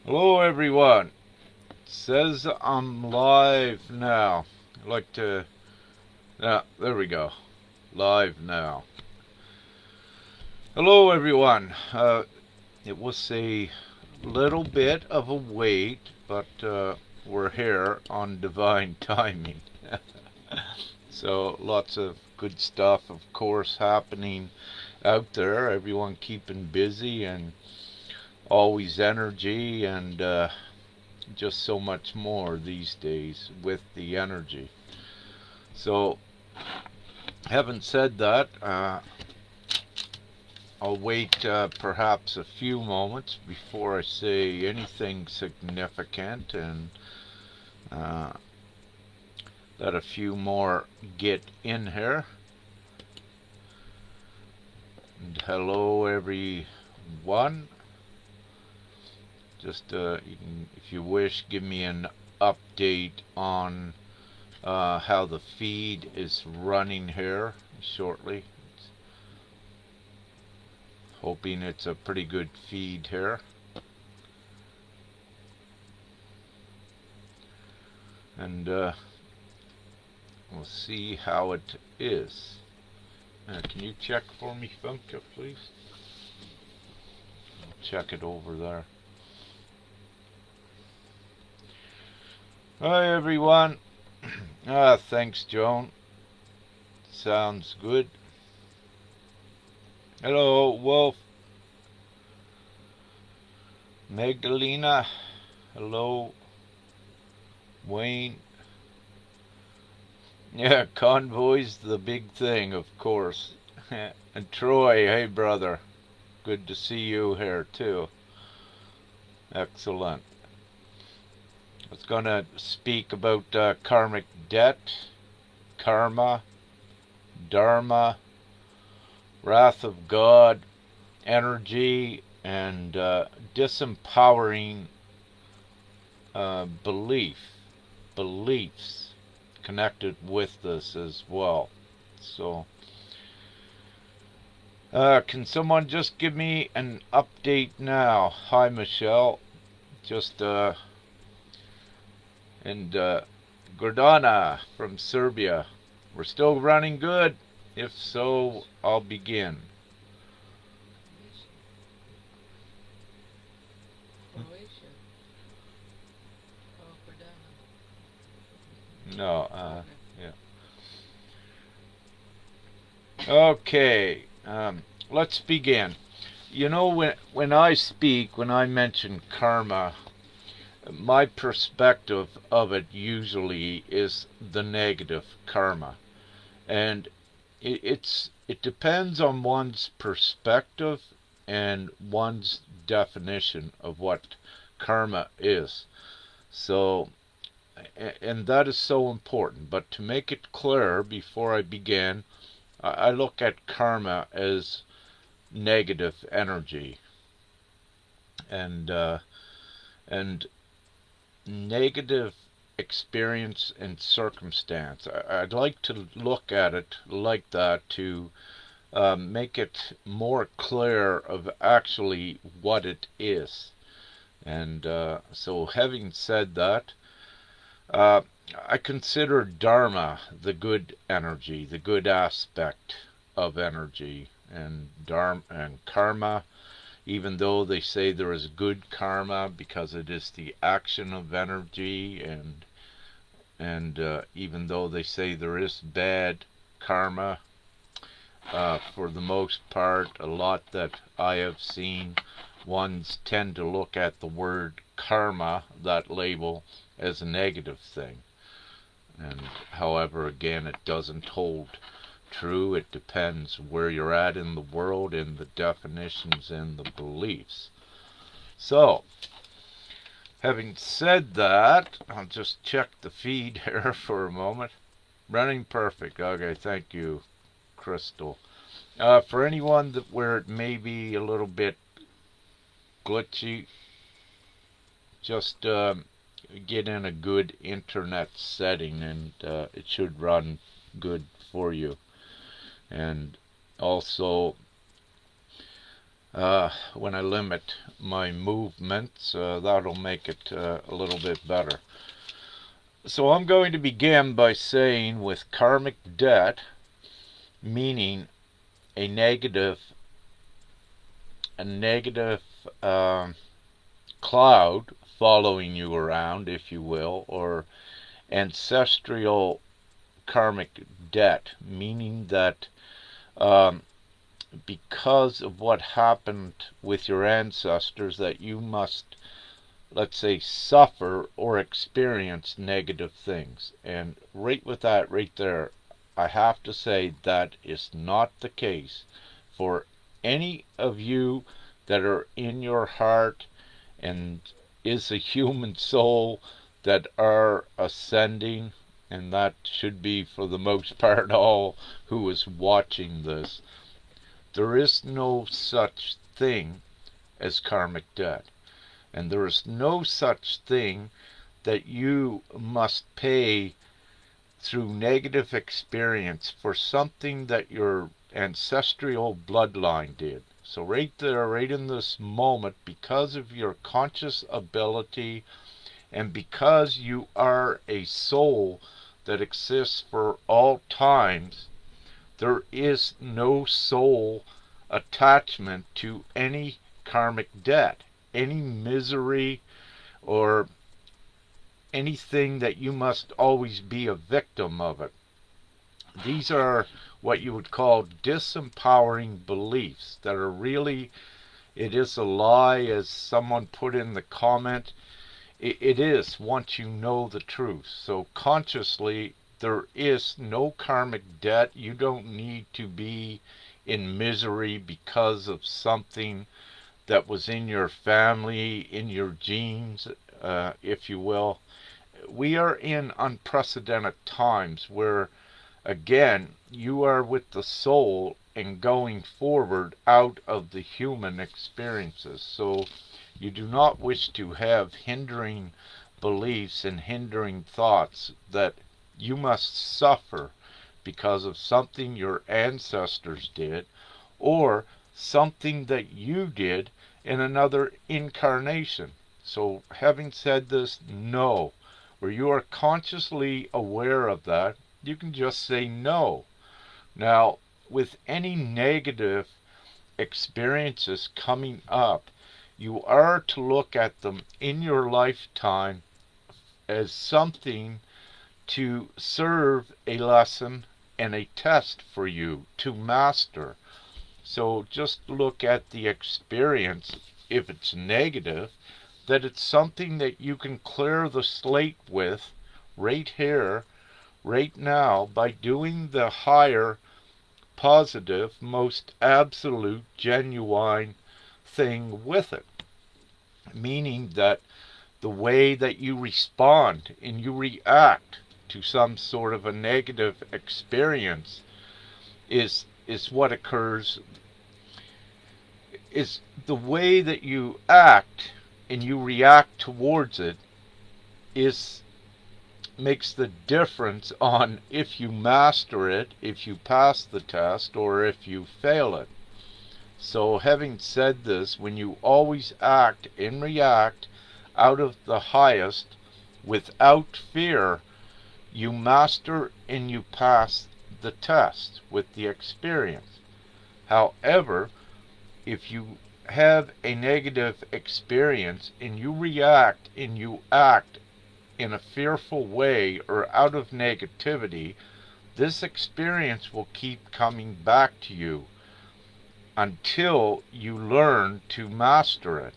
Hello everyone. It says I'm live now. I'd like to there we go. Live now. Hello everyone. It was a little bit of a wait, but we're here on divine timing. So lots of good stuff, of course, happening out there. Everyone keeping busy and always energy and just so much more these days with the energy. So, having said that, I'll wait perhaps a few moments before I say anything significant and uh, let a few more get in here. And hello, everyone. Just you can, if you wish, give me an update on how the feed is running here shortly. Hoping it's a pretty good feed here. And we'll see how it is. Can you check for me, Funka, please? I'll check it over there. Hi, everyone. Thanks, Joan. Sounds good. Hello, Wolf. Magdalena. Hello, Wayne. Yeah, convoy's the big thing, of course. And Troy, hey, brother. Good to see you here, too. Excellent. I was going to speak about karmic debt, karma, Dharma, wrath of God, energy, and disempowering beliefs connected with this as well. So, can someone just give me an update now? Hi, Michelle. Just and Gordana from Serbia. We're still running good? If so, I'll begin. No, yeah. Okay, let's begin. You know, when I speak, when I mention karma, my perspective of it usually is the negative karma. And it depends on one's perspective and one's definition of what karma is. So, and that is so important. But to make it clear before I begin, I look at karma as negative energy and and negative experience and circumstance. I'd like to look at it like that to make it more clear of actually what it is. And so, having said that, uh, I consider Dharma the good energy, the good aspect of energy, and Dharma and karma, even though they say there is good karma because it is the action of energy, and even though they say there is bad karma, for the most part, a lot that I have seen, ones tend to look at the word karma, that label, as a negative thing. And however, again, it doesn't hold true. It depends where you're at in the world, in the definitions and the beliefs. So, having said that, I'll just check the feed here for a moment. Running perfect. Okay, thank you, Crystal. For anyone that where it may be a little bit glitchy, just get in a good internet setting and it should run good for you. And also, when I limit my movements. That'll make it a little bit better. So I'm going to begin by saying with karmic debt, meaning a negative um, cloud following you around, if you will, or ancestral karmic debt, meaning that because of what happened with your ancestors, that you must, let's say, suffer or experience negative things. And right with that right there, I have to say that is not the case for any of you that are in your heart and is a human soul that are ascending, and that should be for the most part all who is watching this. There is no such thing as karmic debt, and there is no such thing that you must pay through negative experience for something that your ancestral bloodline did. So right there, right in this moment, because of your conscious ability and because you are a soul that exists for all times, there is no soul attachment to any karmic debt, any misery, or anything that you must always be a victim of it. These are what you would call disempowering beliefs that are really, it is a lie, as someone put in the comment. It is once you know the truth. So consciously, there is no karmic debt. You don't need to be in misery because of something that was in your family, in your genes, if you will. We are in unprecedented times where, again, you are with the soul and going forward out of the human experiences. So you do not wish to have hindering beliefs and hindering thoughts that you must suffer because of something your ancestors did or something that you did in another incarnation. So having said this, no. Where you are consciously aware of that, you can just say no. Now, with any negative experiences coming up, you are to look at them in your lifetime as something to serve a lesson and a test for you to master. So just look at the experience, if it's negative, that it's something that you can clear the slate with right here, right now, by doing the higher, positive, most absolute, genuine thing with it. Meaning that the way that you respond and you react to some sort of a negative experience is what occurs, is the way that you act and you react towards it is makes the difference on if you master it, if you pass the test, or if you fail it. So having said this, when you always act and react out of the highest without fear, you master and you pass the test with the experience. However, if you have a negative experience and you react and you act in a fearful way or out of negativity, this experience will keep coming back to you until you learn to master it.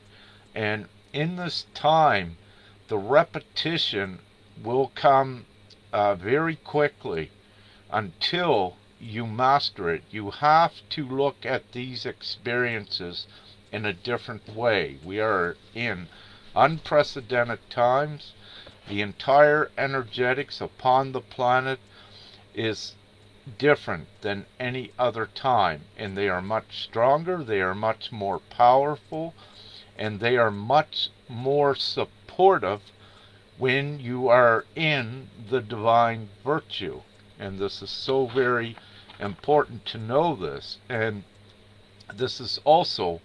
And in this time, the repetition will come very quickly until you master it. You have to look at these experiences in a different way. We are in unprecedented times. The entire energetics upon the planet is different than any other time, and they are much stronger, they are much more powerful, and they are much more supportive when you are in the divine virtue. And this is so very important to know this. And this is also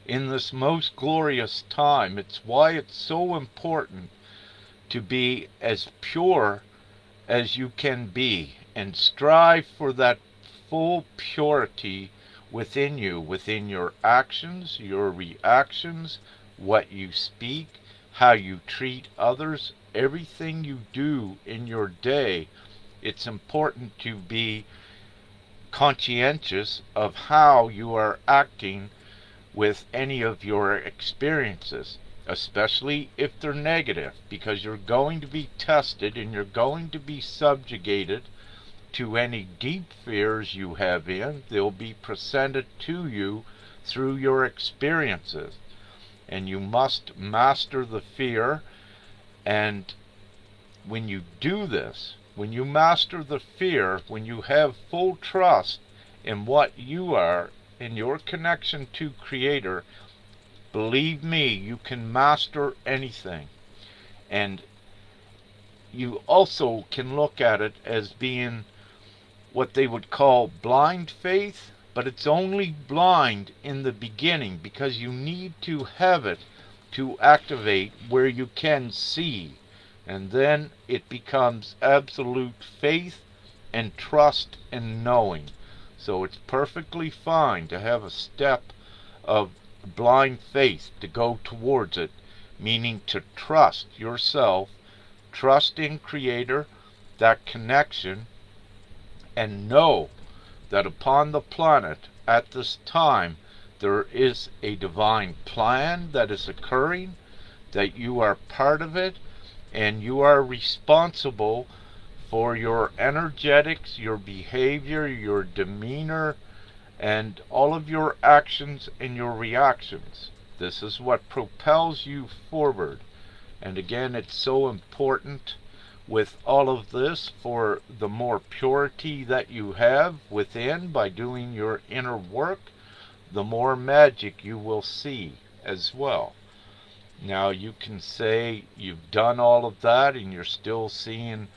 in this most glorious time. It's why it's so important to be as pure as you can be and strive for that full purity within you, within your actions, your reactions, what you speak, how you treat others, everything you do in your day. It's important to be conscientious of how you are acting with any of your experiences, especially if they're negative, because you're going to be tested and you're going to be subjugated to any deep fears you have in. They'll be presented to you through your experiences, and you must master the fear. And when you do this, when you master the fear, when you have full trust in what you are, in your connection to Creator, believe me, you can master anything. And you also can look at it as being what they would call blind faith, but it's only blind in the beginning because you need to have it to activate where you can see. And then it becomes absolute faith and trust and knowing. So it's perfectly fine to have a step of blind faith to go towards it, meaning to trust yourself, trust in Creator, that connection, and know that upon the planet at this time there is a divine plan that is occurring, that you are part of it, and you are responsible for your energetics, your behavior, your demeanor, and all of your actions and your reactions. This is what propels you forward. And again, it's so important with all of this for the more purity that you have within by doing your inner work, the more magic you will see as well. Now, you can say you've done all of that and you're still seeing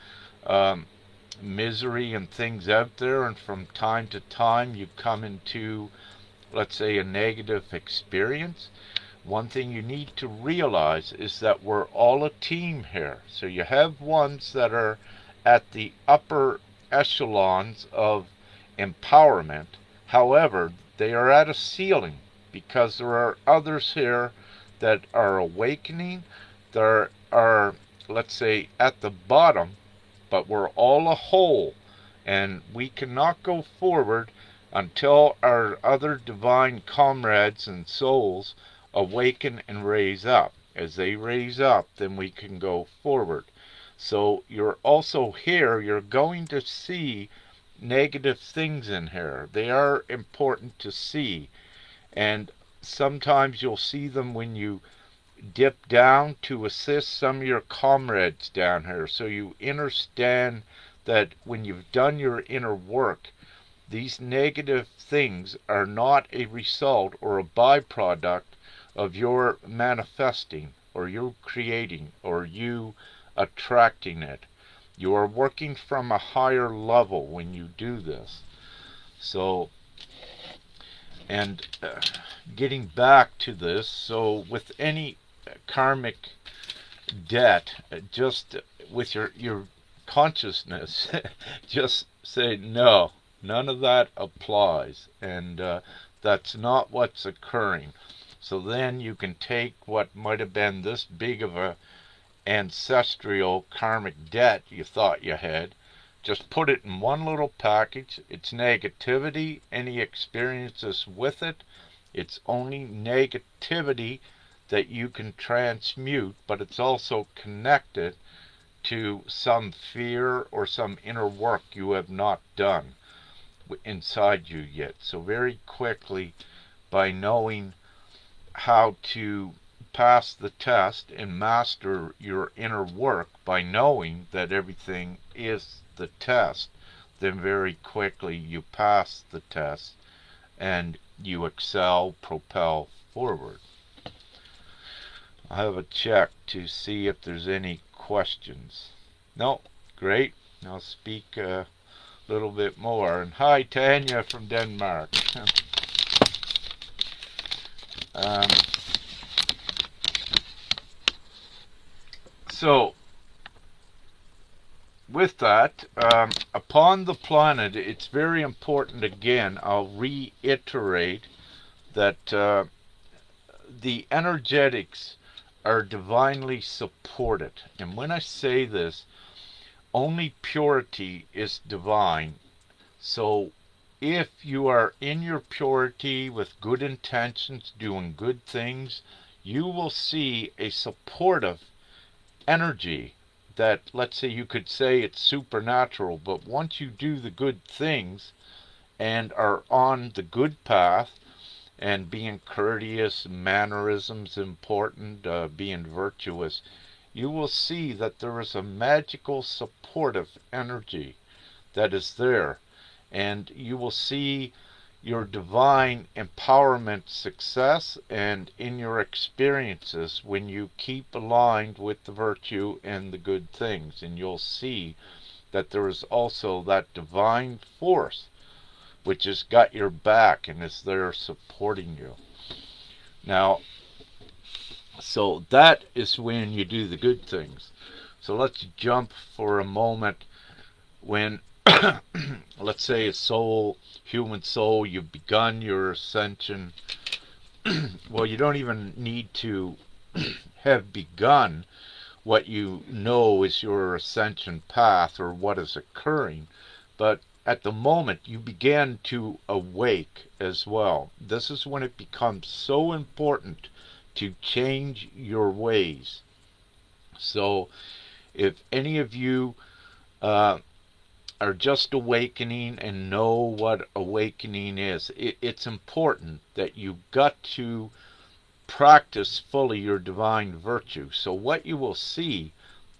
misery and things out there, and from time to time you come into, let's say, a negative experience. One thing you need to realize is that we're all a team here. So you have ones that are at the upper echelons of empowerment. However, they are at a ceiling because there are others here that are awakening. There are, let's say, at the bottom, but we're all a whole, and we cannot go forward until our other divine comrades and souls awaken and raise up. As they raise up, then we can go forward. So you're also here, you're going to see negative things in here. They are important to see, and sometimes you'll see them when you dip down to assist some of your comrades down here. So you understand that when you've done your inner work, these negative things are not a result or a byproduct of your manifesting or you creating or you attracting it. You are working from a higher level when you do this. So, and getting back to this, so with any karmic debt, just with your consciousness, just say no, none of that applies, and that's not what's occurring. So then you can take what might have been this big of a ancestral karmic debt you thought you had, just put it in one little package. It's negativity, any experiences with it, it's only negativity that you can transmute, but it's also connected to some fear or some inner work you have not done inside you yet. So very quickly, by knowing how to pass the test and master your inner work, by knowing that everything is the test, then very quickly you pass the test and you excel, propel forward. I'll have a check to see if there's any questions. No, great. I'll speak a little bit more. And hi, Tanya from Denmark. Um, so, with that, upon the planet, it's very important, again, I'll reiterate that the energetics are divinely supported. And when I say this, only purity is divine. So if you are in your purity with good intentions, doing good things, you will see a supportive energy that, let's say, you could say it's supernatural, but once you do the good things and are on the good path, and being courteous, mannerisms important, being virtuous, you will see that there is a magical supportive energy that is there. And you will see your divine empowerment success and in your experiences when you keep aligned with the virtue and the good things. And you'll see that there is also that divine force which has got your back and is there supporting you. Now, so that is when you do the good things. So let's jump for a moment when, let's say, a soul, human soul, you've begun your ascension. Well, you don't even need to have begun what you know is your ascension path or what is occurring, but at the moment you begin to awake as well. This is when it becomes so important to change your ways. So if any of you are just awakening and know what awakening is, it's important that you got to practice fully your divine virtue. So what you will see,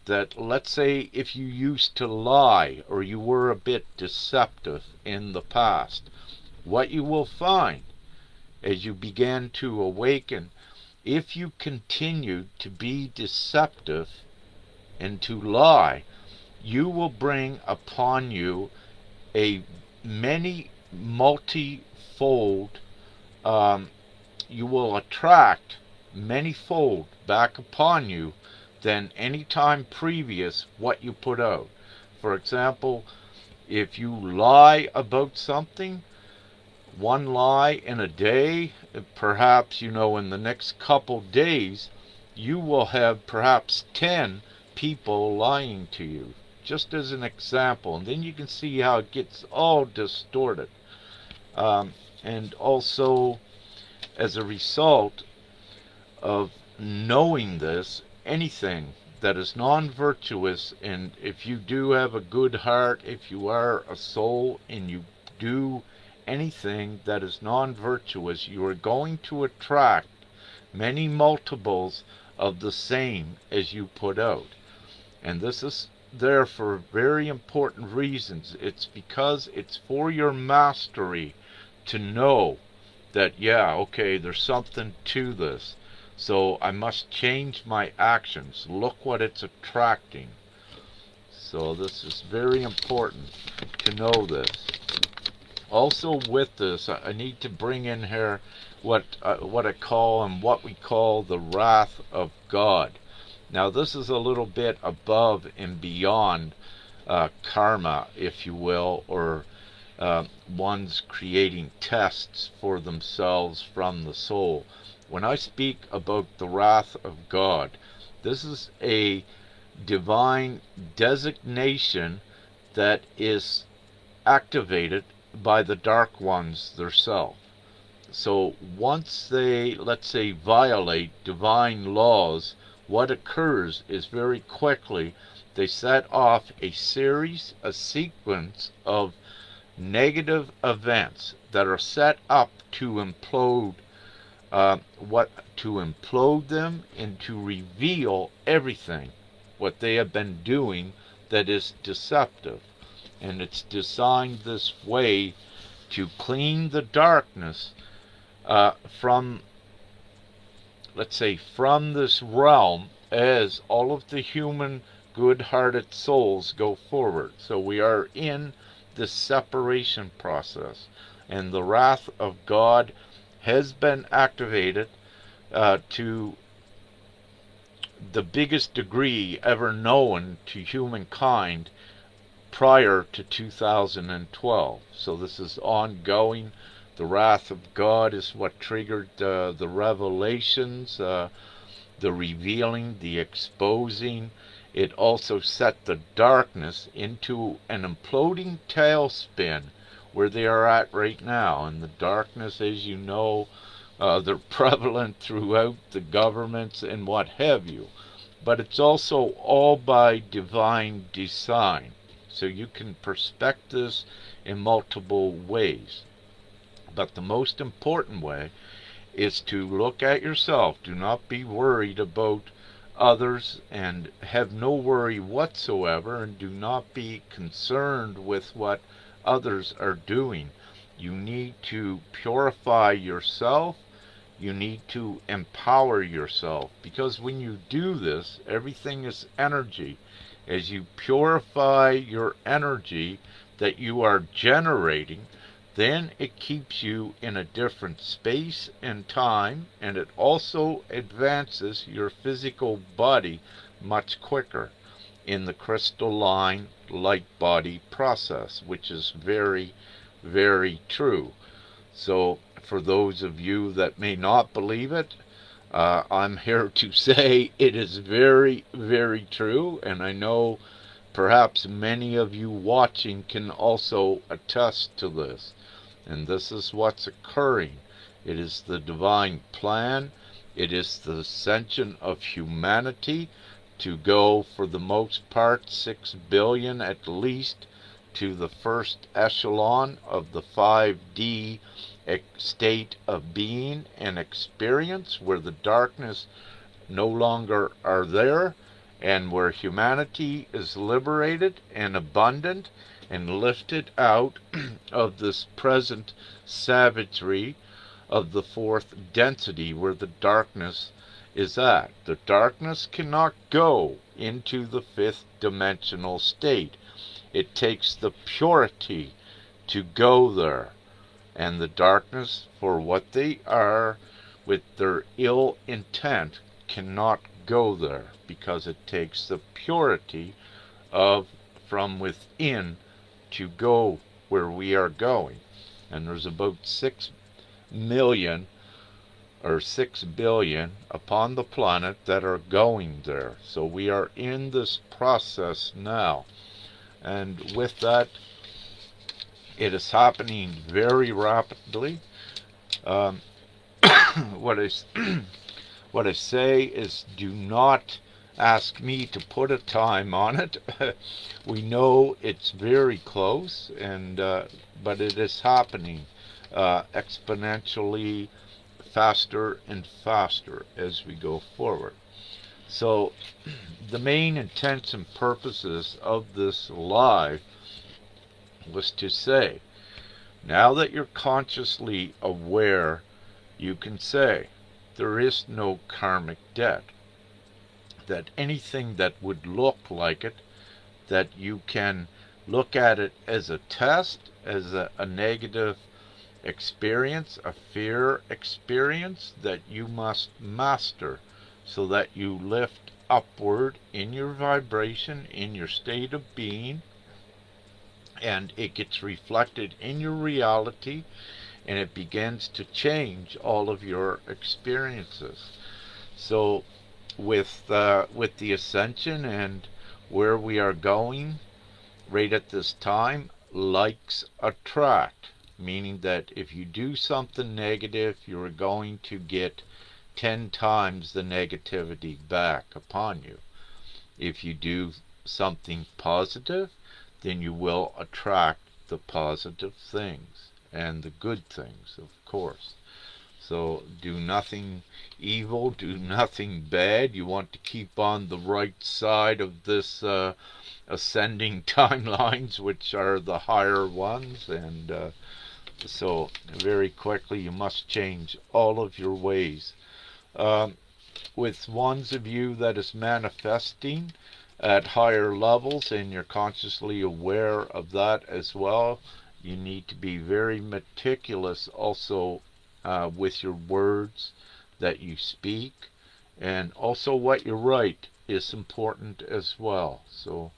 that let's say if you used to lie or you were a bit deceptive in the past, what you will find as you begin to awaken, if you continue to be deceptive and to lie, you will bring upon you a many multi-fold, you will attract many-fold back upon you than any time previous what you put out. For example, if you lie about something, one lie in a day, perhaps, in the next couple days, you will have perhaps 10 people lying to you, just as an example. And then you can see how it gets all distorted. And also, as a result of knowing this, anything that is non-virtuous, and if you do have a good heart, if you are a soul and you do anything that is non-virtuous, you are going to attract many multiples of the same as you put out. And this is there for very important reasons. It's because it's for your mastery to know that, yeah, okay, there's something to this. So I must change my actions. Look what it's attracting. So this is very important to know this. Also with this, I need to bring in here what I call and what we call the wrath of God. Now this is a little bit above and beyond karma, if you will, or one's creating tests for themselves from the soul. When I speak about the wrath of God, this is a divine designation that is activated by the dark ones themselves. So once they, let's say, violate divine laws, what occurs is very quickly they set off a sequence of negative events that are set up to implode them and to reveal everything what they have been doing that is deceptive. And it's designed this way to clean the darkness from, let's say, from this realm as all of the human good-hearted souls go forward. So we are in this separation process, and the wrath of God has been activated to the biggest degree ever known to humankind prior to 2012. So this is ongoing. The wrath of God is what triggered the revelations, the revealing, the exposing. It also set the darkness into an imploding tailspin where they are at right now. And the darkness, as you know, they're prevalent throughout the governments and what have you. But it's also all by divine design. So you can perspect this in multiple ways. But the most important way is to look at yourself. Do not be worried about others, and have no worry whatsoever, and do not be concerned with what others are doing. You need to purify yourself. You need to empower yourself, because when you do this, everything is energy. As you purify your energy that you are generating, then it keeps you in a different space and time, and it also advances your physical body much quicker in the crystalline light body process, which is very, very true. So for those of you that may not believe it, I'm here to say it is very, very true, and I know perhaps many of you watching can also attest to this. And this is what's occurring. It is the divine plan. It is the ascension of humanity to go, for the most part, 6 billion at least, to the first echelon of the 5D state of being and experience, where the darkness no longer are there, and where humanity is liberated and abundant and lifted out of this present savagery of the fourth density where the darkness is at. The darkness cannot go into the fifth dimensional state. It takes the purity to go there. And the darkness, for what they are, with their ill intent, cannot go there, because it takes the purity of from within to go where we are going. And there's about 6 million or 6 billion upon the planet that are going there. So we are in this process now. And with that, it is happening very rapidly. What I say is, do not ask me to put a time on it. We know it's very close, and but it is happening exponentially faster and faster as we go forward. So the main intents and purposes of this live was to say, now that you're consciously aware, you can say, there is no karmic debt. That anything that would look like it, that you can look at it as a test, as a negative experience, a fear experience that you must master, so that you lift upward in your vibration, in your state of being, and it gets reflected in your reality, and it begins to change all of your experiences. So with the ascension and where we are going right at this time, likes attract, meaning that if you do something negative, you're going to get 10 times the negativity back upon you. If you do something positive, then you will attract the positive things and the good things, of course. So do nothing evil, do nothing bad. You want to keep on the right side of this ascending timelines, which are the higher ones, and so very quickly you must change all of your ways. With ones of you that is manifesting at higher levels, and you're consciously aware of that as well, you need to be very meticulous also with your words, that you speak, and also what you write is important as well. So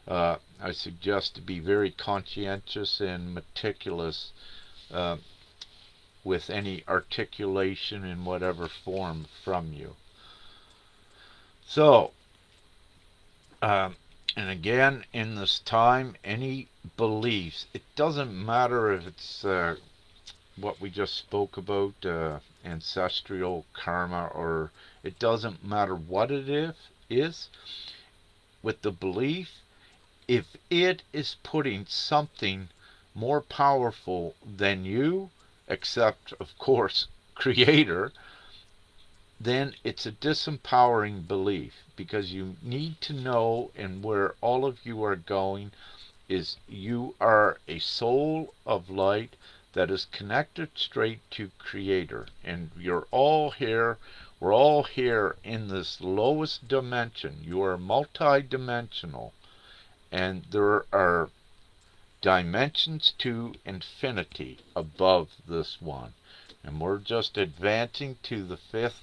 I suggest to be very conscientious and meticulous uh, with any articulation in whatever form from you. So, um, and again, in this time, any beliefs, it doesn't matter if it's what we just spoke about, ancestral karma, or it doesn't matter what is with the belief, if it is putting something more powerful than you, except, of course, Creator, then it's a disempowering belief, because you need to know, and where all of you are going is you are a soul of light that is connected straight to Creator, and you're all here. We're all here in this lowest dimension. You are multi-dimensional, and there are dimensions to infinity above this one, and we're just advancing to the fifth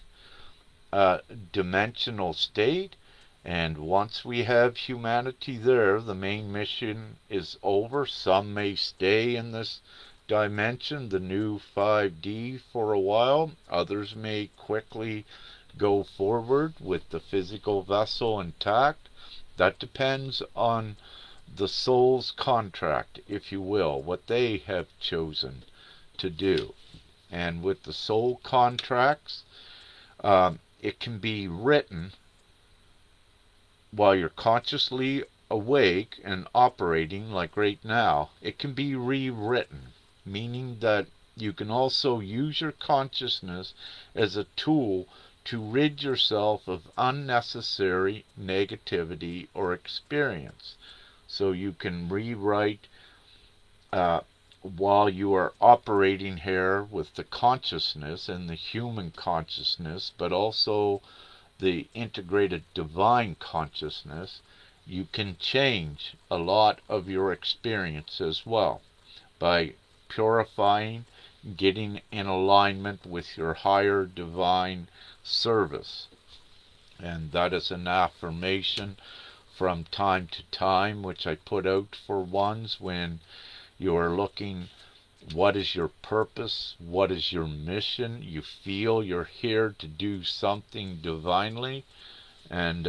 dimensional state. And once we have humanity there, the main mission is over. Some may stay in this dimension, the new 5D, for a while. Others may quickly go forward with the physical vessel intact. That depends on the soul's contract, if you will, what they have chosen to do. And with the soul contracts, it can be written while you're consciously awake and operating, like right now. It can be rewritten, meaning that you can also use your consciousness as a tool to rid yourself of unnecessary negativity or experience. So you can rewrite while you are operating here with the consciousness and the human consciousness, but also the integrated divine consciousness. You can change a lot of your experience as well by purifying, getting in alignment with your higher divine service. And that is an affirmation from time to time, which I put out for ones when you are looking, what is your purpose? What is your mission? You feel you're here to do something divinely, and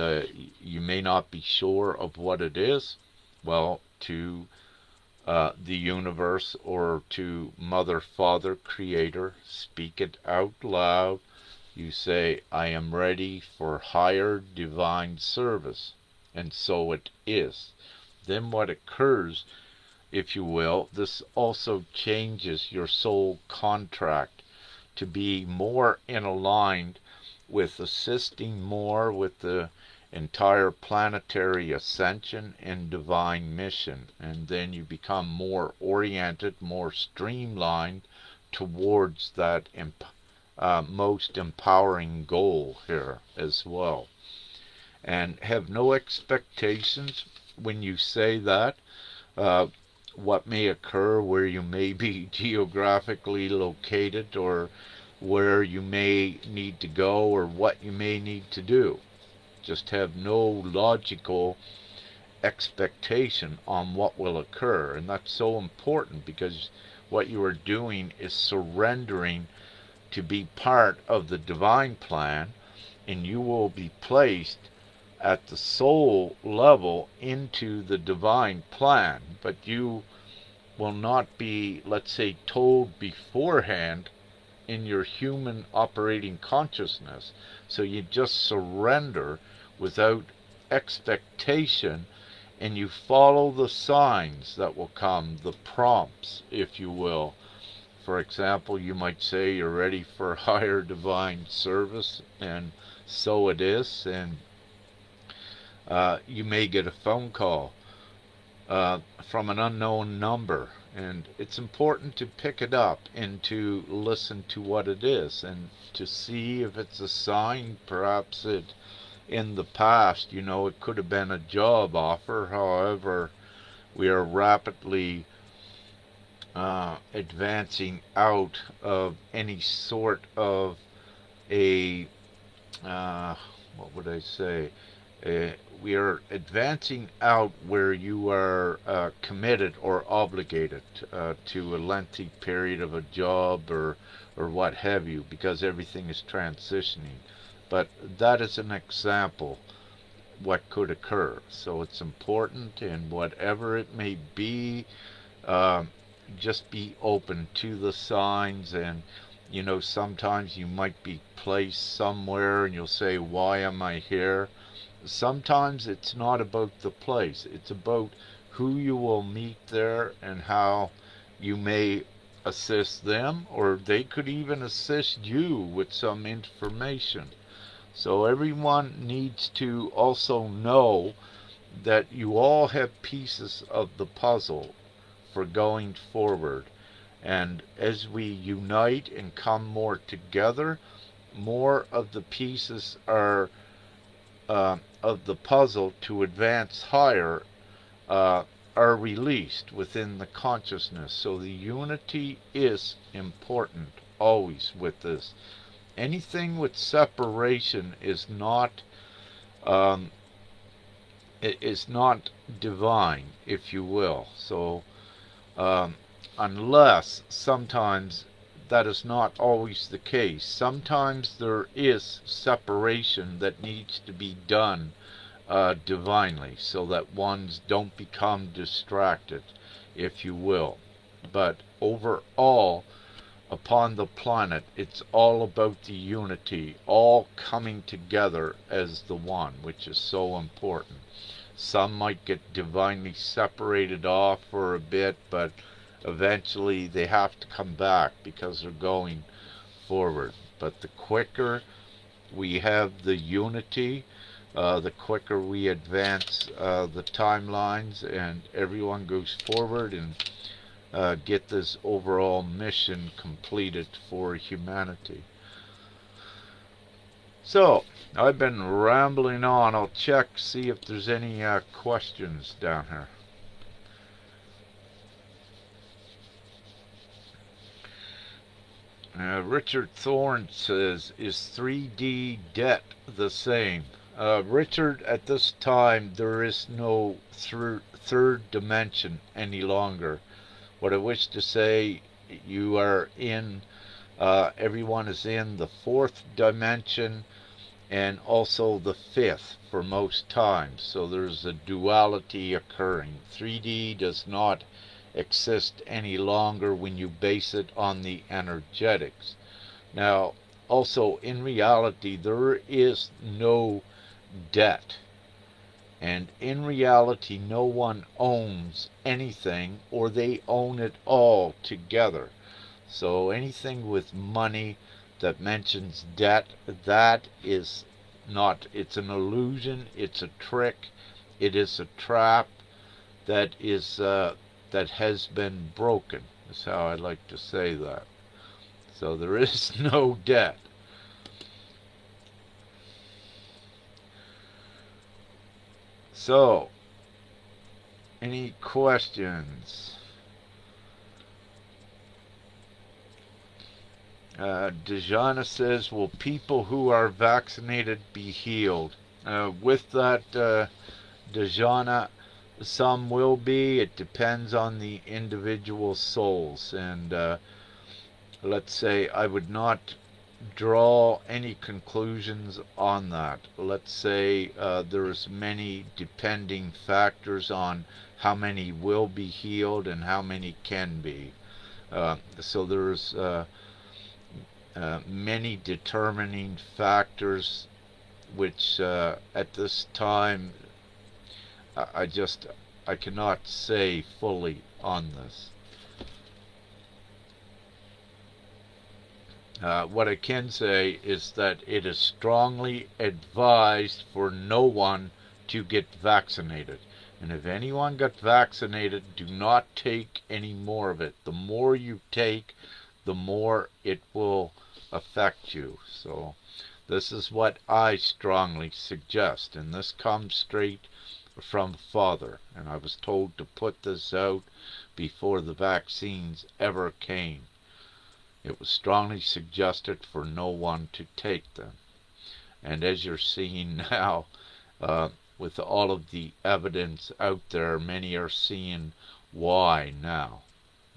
you may not be sure of what it is. Well, to the universe or to Mother, Father, Creator, speak it out loud. You say, I am ready for higher divine service. And so it is. Then what occurs, if you will, this also changes your soul contract to be more in aligned with assisting more with the entire planetary ascension and divine mission. And then you become more oriented, more streamlined towards that most empowering goal here as well. And have no expectations when you say that. What may occur, where you may be geographically located, or where you may need to go, or what you may need to do. Just have no logical expectation on what will occur. And that's so important, because what you are doing is surrendering to be part of the divine plan, and you will be placed at the soul level into the divine plan. But you will not be, let's say, told beforehand in your human operating consciousness. So you just surrender without expectation, and you follow the signs that will come, the prompts, if you will. For example, you might say you're ready for higher divine service, and so it is. And you may get a phone call from an unknown number, and it's important to pick it up and to listen to what it is, and to see if it's a sign. Perhaps it, in the past, it could have been a job offer. However, we are rapidly advancing out of any sort of a what would I say? We are advancing out where you are committed or obligated to a lengthy period of a job or what have you, because everything is transitioning. But that is an example what could occur. So it's important, and whatever it may be, um, just be open to the signs. And sometimes you might be placed somewhere and you'll say, why am I here? Sometimes it's not about the place, it's about who you will meet there and how you may assist them, or they could even assist you with some information. So everyone needs to also know that you all have pieces of the puzzle for going forward. And as we unite and come more together, more of the pieces of the puzzle to advance higher are released within the consciousness. So the unity is important always with this. Anything with separation um, is not divine, if you will. So um, unless sometimes that is not always the case. Sometimes there is separation that needs to be done divinely, so that ones don't become distracted, if you will. But overall, upon the planet, it's all about the unity, all coming together as the one, which is so important. Some might get divinely separated off for a bit, but eventually they have to come back because they're going forward. But the quicker we have the unity, the quicker we advance the timelines, and everyone goes forward and get this overall mission completed for humanity. So, I've been rambling on. I'll check, see if there's any questions down here. Richard Thorne says, is 3D debt the same? Richard, at this time, there is no third dimension any longer. What I wish to say, you are in, everyone is in the fourth dimension and also the fifth for most times. So there's a duality occurring. 3D does not exist any longer when you base it on the energetics. Now, also in reality, there is no debt. And in reality, no one owns anything, or they own it all together. So anything with money that mentions debt, that is not, it's an illusion, it's a trick, it is a trap that is that has been broken, is how I like to say that. So there is no debt. So, any questions? Dejana says, will people who are vaccinated be healed? With that, Dejana, some will be. It depends on the individual souls. And let's say I would not draw any conclusions on that. Let's say there's many depending factors on how many will be healed and how many can be. So there's many determining factors which at this time I cannot say fully on this. What I can say is that it is strongly advised for no one to get vaccinated. And if anyone got vaccinated, do not take any more of it. The more you take, the more it will affect you. So this is what I strongly suggest. And this comes straight from Father. And I was told to put this out before the vaccines ever came. It was strongly suggested for no one to take them. And as you're seeing now, with all of the evidence out there, many are seeing why now.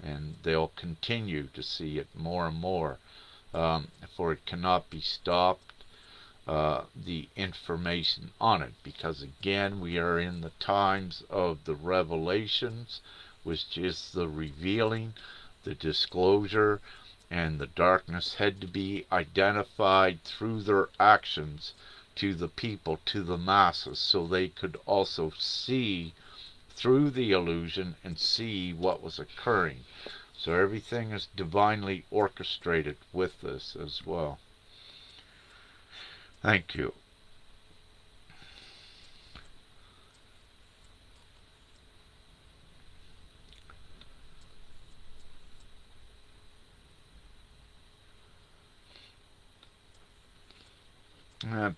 And they'll continue to see it more and more, for it cannot be stopped, the information on it, because again we are in the times of the revelations, which is the revealing, the disclosure, and the darkness had to be identified through their actions to the people, to the masses, so they could also see through the illusion and see what was occurring. So everything is divinely orchestrated with this as well. Thank you.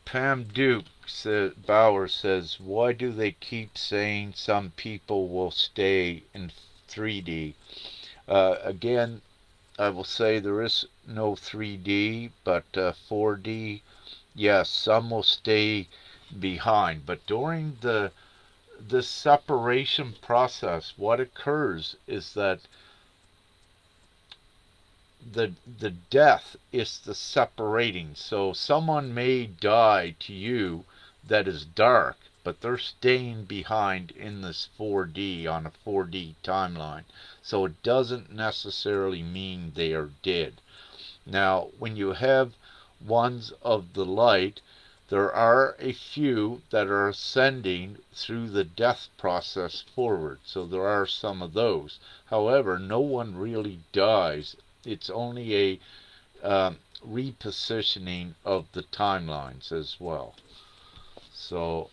Pam Duke Bauer says, why do they keep saying some people will stay in 3D? Again, I will say there is no 3D, but 4D, yes, some will stay behind. But during the separation process, what occurs is that the death is the separating. So someone may die to you that is dark, but they're staying behind in this 4D, on a 4D timeline. So it doesn't necessarily mean they are dead. Now, when you have ones of the light, there are a few that are ascending through the death process forward. So there are some of those. However, no one really dies. It's only a repositioning of the timelines as well. So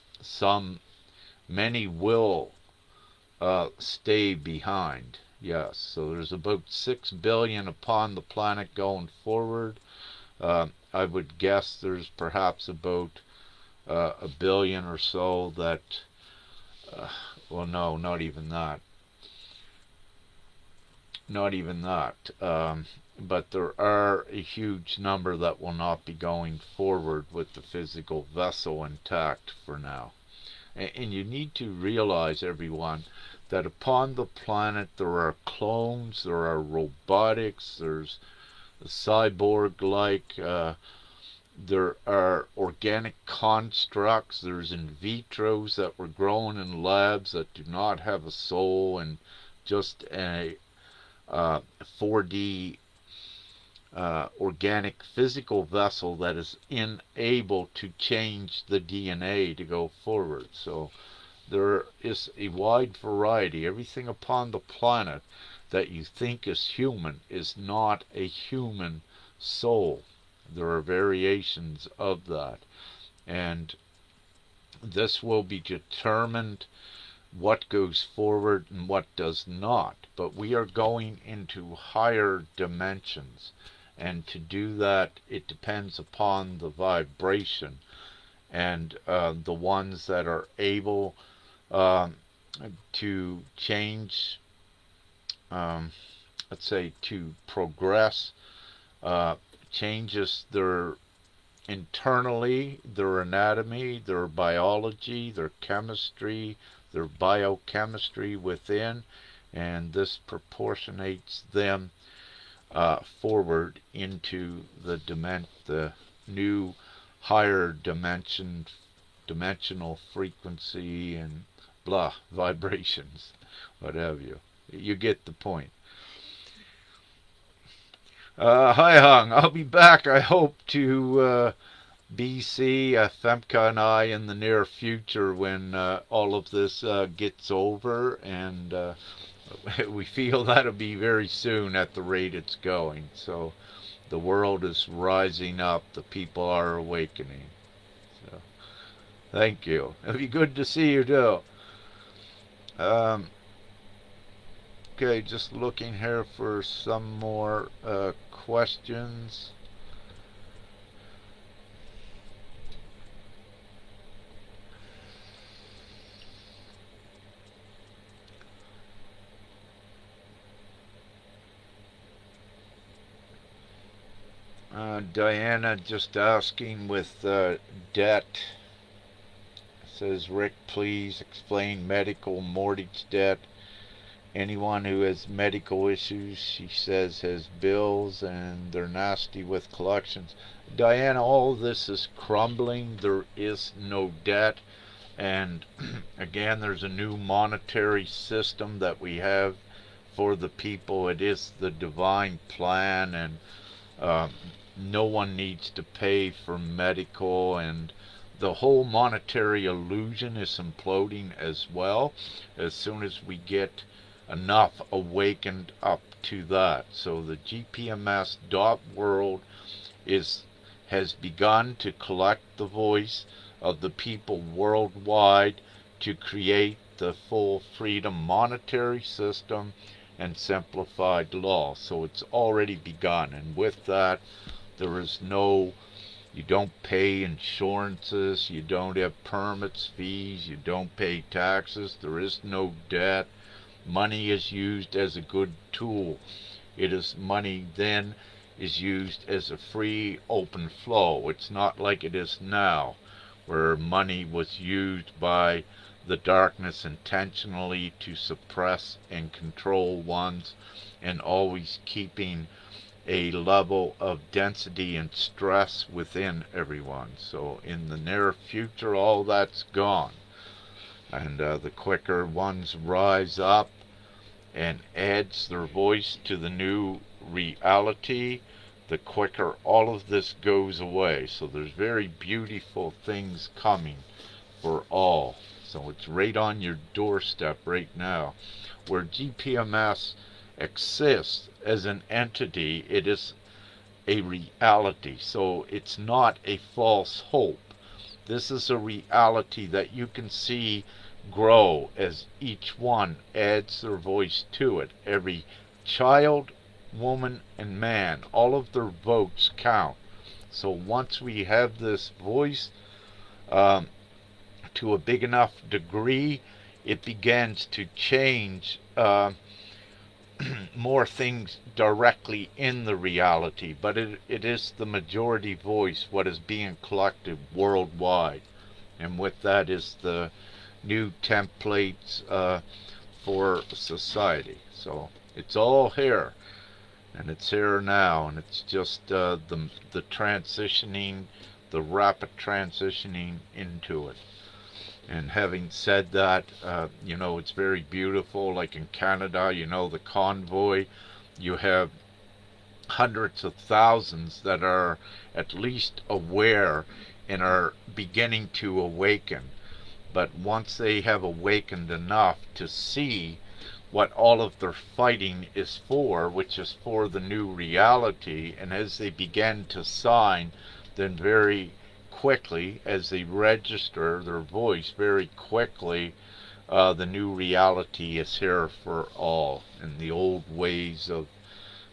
many will stay behind. Yes, so there's about 6 billion upon the planet going forward. I would guess there's perhaps about a billion or so that, well, no, not even that. Not even that. But there are a huge number that will not be going forward with the physical vessel intact for now. And you need to realize, everyone, that upon the planet there are clones, there are robotics, there's cyborg-like, there are organic constructs, there's in vitros that were grown in labs that do not have a soul, and just a 4D organic physical vessel that is unable to change the DNA to go forward. So there is a wide variety. Everything upon the planet that you think is human is not a human soul. There are variations of that. And this will be determined what goes forward and what does not. But we are going into higher dimensions. And to do that, it depends upon the vibration. And the ones that are able to change, let's say, to progress, changes their internally, their anatomy, their biology, their chemistry, their biochemistry within, and this proportionates them forward into the new higher dimensional frequency and blah, vibrations, what have you. You get the point. Hi Hung, I'll be back, I hope, to BC, Femke and I, in the near future when all of this gets over, and we feel that'll be very soon at the rate it's going. So the world is rising up, the people are awakening. So thank you. It'll be good to see you too. Okay, just looking here for some more questions. Diana just asking with debt. Says, Rick, please explain medical mortgage debt. Anyone who has medical issues, she says, has bills and they're nasty with collections. Diana, all of this is crumbling. There is no debt. And again, there's a new monetary system that we have for the people. It is the divine plan, and uh, no one needs to pay for medical, and the whole monetary illusion is imploding as well as soon as we get enough awakened up to that. So the GPMS dot world has begun to collect the voice of the people worldwide to create the full freedom monetary system and simplified law. So it's already begun, and with that there is no, you don't pay insurances, you don't have permits, fees, you don't pay taxes, there is no debt. Money is used as a good tool. It is money then is used as a free open flow. It's not like it is now, where money was used by the darkness intentionally to suppress and control ones, and always keeping a level of density and stress within everyone. So in the near future, all that's gone. And the quicker ones rise up and adds their voice to the new reality, the quicker all of this goes away. So there's very beautiful things coming for all. So it's right on your doorstep right now. Where GPMS exists as an entity, it is a reality. So it's not a false hope. This is a reality that you can see grow as each one adds their voice to it. Every child, woman, and man, all of their votes count. So once we have this voice um, to a big enough degree, it begins to change more things directly in the reality, but it is the majority voice what is being collected worldwide. And with that is the new templates for society. So it's all here, and it's here now, and it's just the transitioning, the rapid transitioning into it. And having said that, it's very beautiful. Like in Canada, the convoy, you have hundreds of thousands that are at least aware and are beginning to awaken. But once they have awakened enough to see what all of their fighting is for, which is for the new reality, and as they begin to sign, then very quickly, as they register their voice, very quickly the new reality is here for all. And the old ways of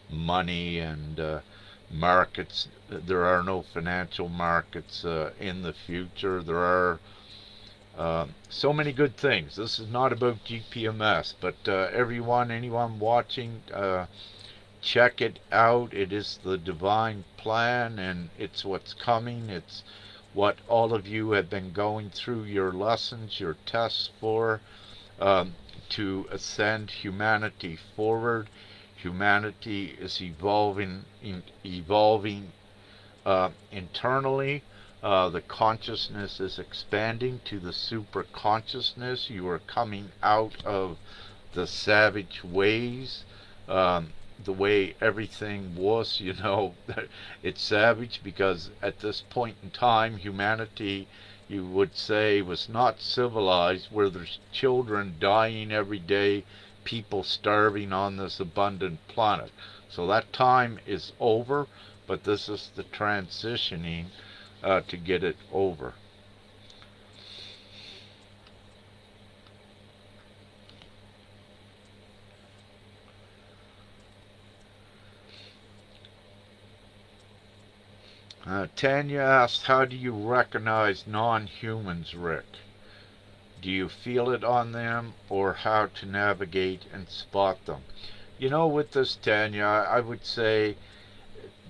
money and markets, there are no financial markets in the future. There are so many good things. This is not about GPMS, but anyone watching, check it out. It is the divine plan, and it's what's coming. It's what all of you have been going through your lessons, your tests for, to ascend humanity forward. Humanity is evolving internally. The consciousness is expanding to the super consciousness. You are coming out of the savage ways, the way everything was, it's savage because at this point in time, humanity, you would say, was not civilized, where there's children dying every day, people starving on this abundant planet. So that time is over, but this is the transitioning to get it over. Tanya asked, how do you recognize non-humans, Rick? Do you feel it on them, or how to navigate and spot them? With this, Tanya, I would say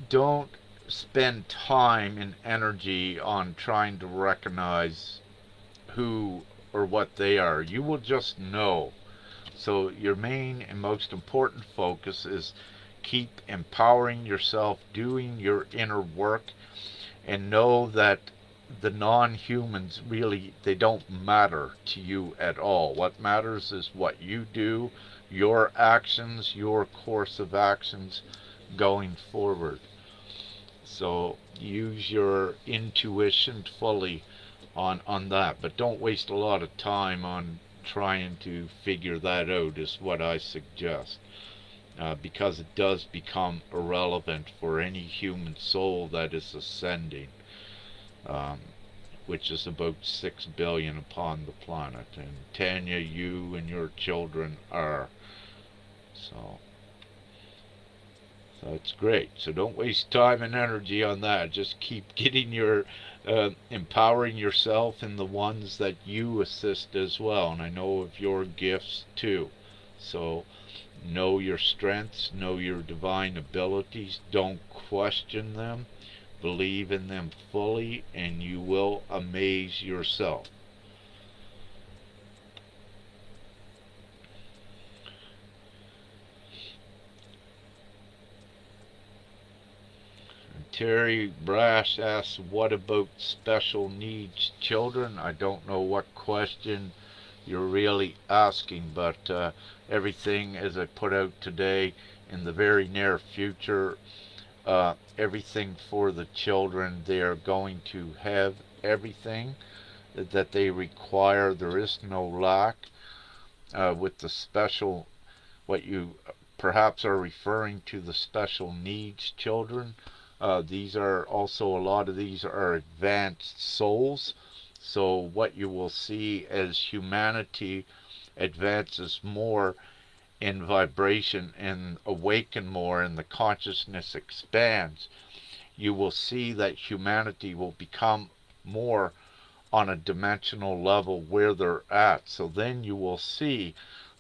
don't spend time and energy on trying to recognize who or what they are. You will just know. So your main and most important focus is keep empowering yourself, doing your inner work, and know that the non-humans really, they don't matter to you at all. What matters is what you do, your actions, your course of actions going forward. So use your intuition fully on that, but don't waste a lot of time on trying to figure that out, is what I suggest, because it does become irrelevant for any human soul that is ascending, um, which is about 6 billion upon the planet. And Tanya, you and your children are. So that's great. So don't waste time and energy on that. Just keep getting your empowering yourself and the ones that you assist as well. And I know of your gifts too. So know your strengths, know your divine abilities. Don't question them. Believe in them fully, and you will amaze yourself. Terry Brash asks, what about special needs children? I don't know what question you're really asking, but everything, as I put out today, in the very near future, everything for the children, they are going to have everything that they require. There is no lack. With the special, what you perhaps are referring to, the special needs children, these are also, a lot of these are advanced souls. So what you will see as humanity advances more in vibration and awaken more and the consciousness expands, you will see that humanity will become more on a dimensional level where they're at. So then you will see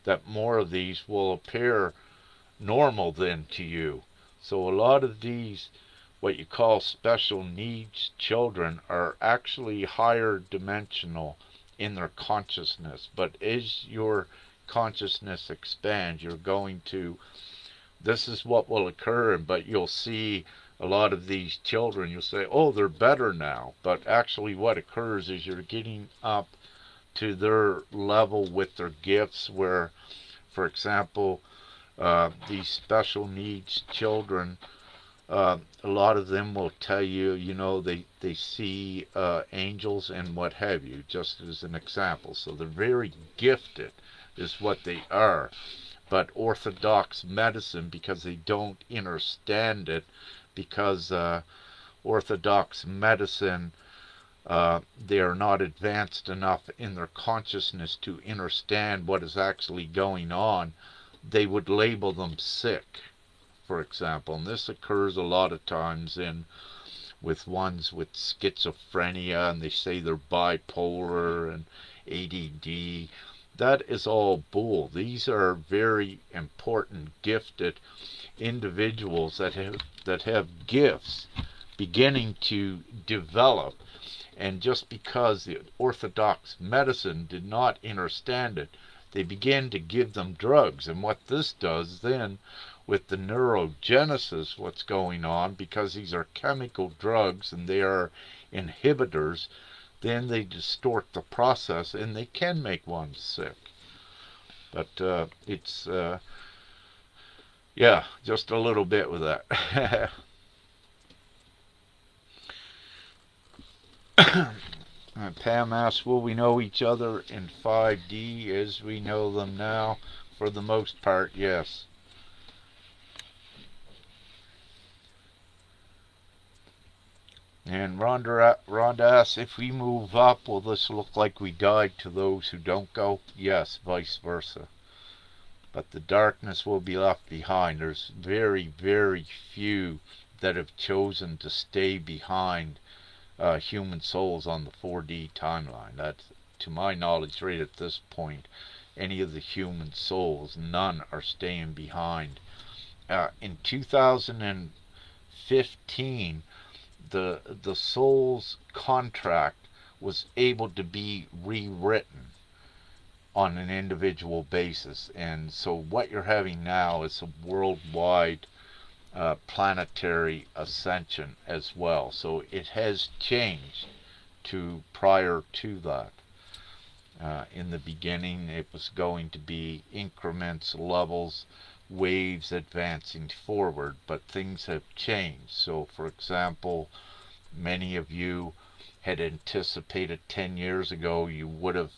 that more of these will appear normal then to you. So a lot of these, what you call special needs children, are actually higher dimensional in their consciousness. But as your consciousness expands, you're going to, this is what will occur, but you'll see a lot of these children, you'll say, oh, they're better now. But actually what occurs is you're getting up to their level with their gifts where, for example, these special needs children, a lot of them will tell you, they see angels and what have you, just as an example. So they're very gifted, is what they are. But orthodox medicine, because they don't understand it, because orthodox medicine, they are not advanced enough in their consciousness to understand what is actually going on, they would label them sick, for example. And this occurs a lot of times with ones with schizophrenia, and they say they're bipolar and ADD. That is all bull. These are very important, gifted individuals that have gifts beginning to develop. And just because the orthodox medicine did not understand it, they began to give them drugs. And what this does then with the neurogenesis, what's going on, because these are chemical drugs and they are inhibitors, then they distort the process and they can make one sick. But it's, yeah, just a little bit with that. Pam asks, will we know each other in 5D as we know them now? For the most part, yes. And Rhonda asks, if we move up, will this look like we died to those who don't go? Yes, vice versa. But the darkness will be left behind. There's very, very few that have chosen to stay behind human souls on the 4D timeline. That's, to my knowledge, right at this point, any of the human souls, none are staying behind. In 2015, the soul's contract was able to be rewritten on an individual basis. And so what you're having now is a worldwide planetary ascension as well. So it has changed to prior to that. In the beginning, it was going to be increments, levels, waves advancing forward, but things have changed. So, for example, many of you had anticipated 10 years ago you would have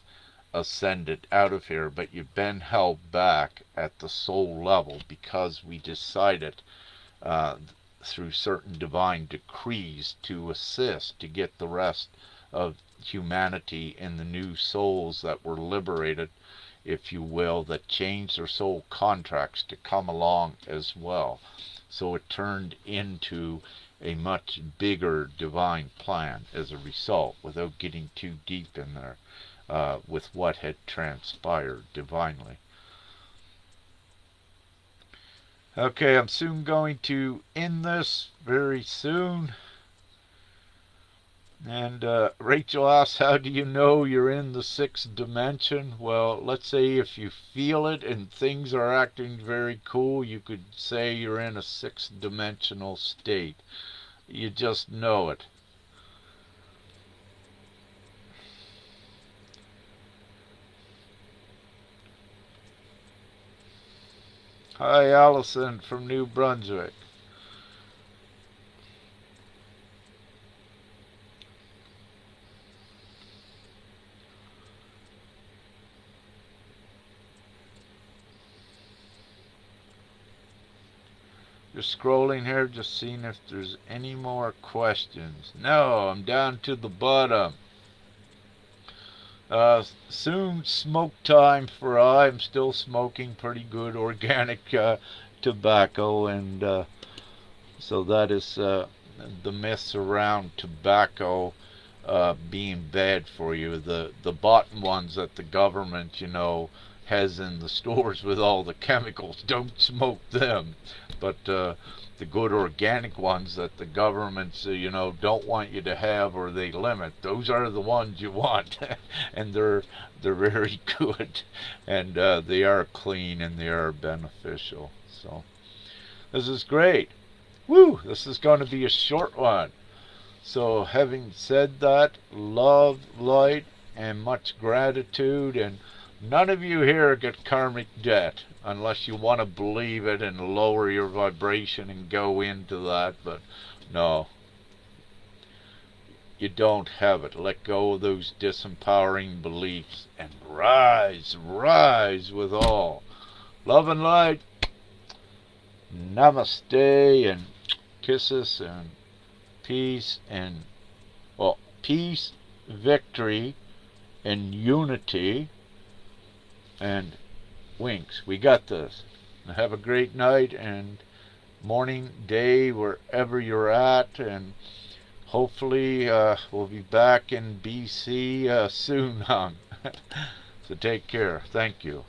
ascended out of here, but you've been held back at the soul level because we decided through certain divine decrees to assist to get the rest of humanity and the new souls that were liberated, if you will, that changed their soul contracts to come along as well. So it turned into a much bigger divine plan as a result, without getting too deep in there with what had transpired divinely. Okay, I'm soon going to end this very soon. And Rachel asks, how do you know you're in the sixth dimension? Well, let's say if you feel it and things are acting very cool, you could say you're in a sixth dimensional state. You just know it. Hi, Allison from New Brunswick. Just scrolling here, just seeing if there's any more questions. No, I'm down to the bottom. Soon smoke time for I'm still smoking pretty good organic tobacco, and so that is the myths around tobacco being bad for you. The bottom ones that the government, has in the stores with all the chemicals, don't smoke them. But the good organic ones that the governments, don't want you to have, or they limit, those are the ones you want. And they're very good, and they are clean and they are beneficial. So this is great. Woo! This is going to be a short one. So having said that, love, light, and much gratitude, and none of you here get karmic debt unless you want to believe it and lower your vibration and go into that, but no, you don't have it. Let go of those disempowering beliefs and rise, rise with all. Love and light. Namaste and kisses and peace and, well, peace, victory, and unity, and winks. We got this. Have a great night and morning, day, wherever you're at, and hopefully we'll be back in BC soon, hon. So take care. Thank you.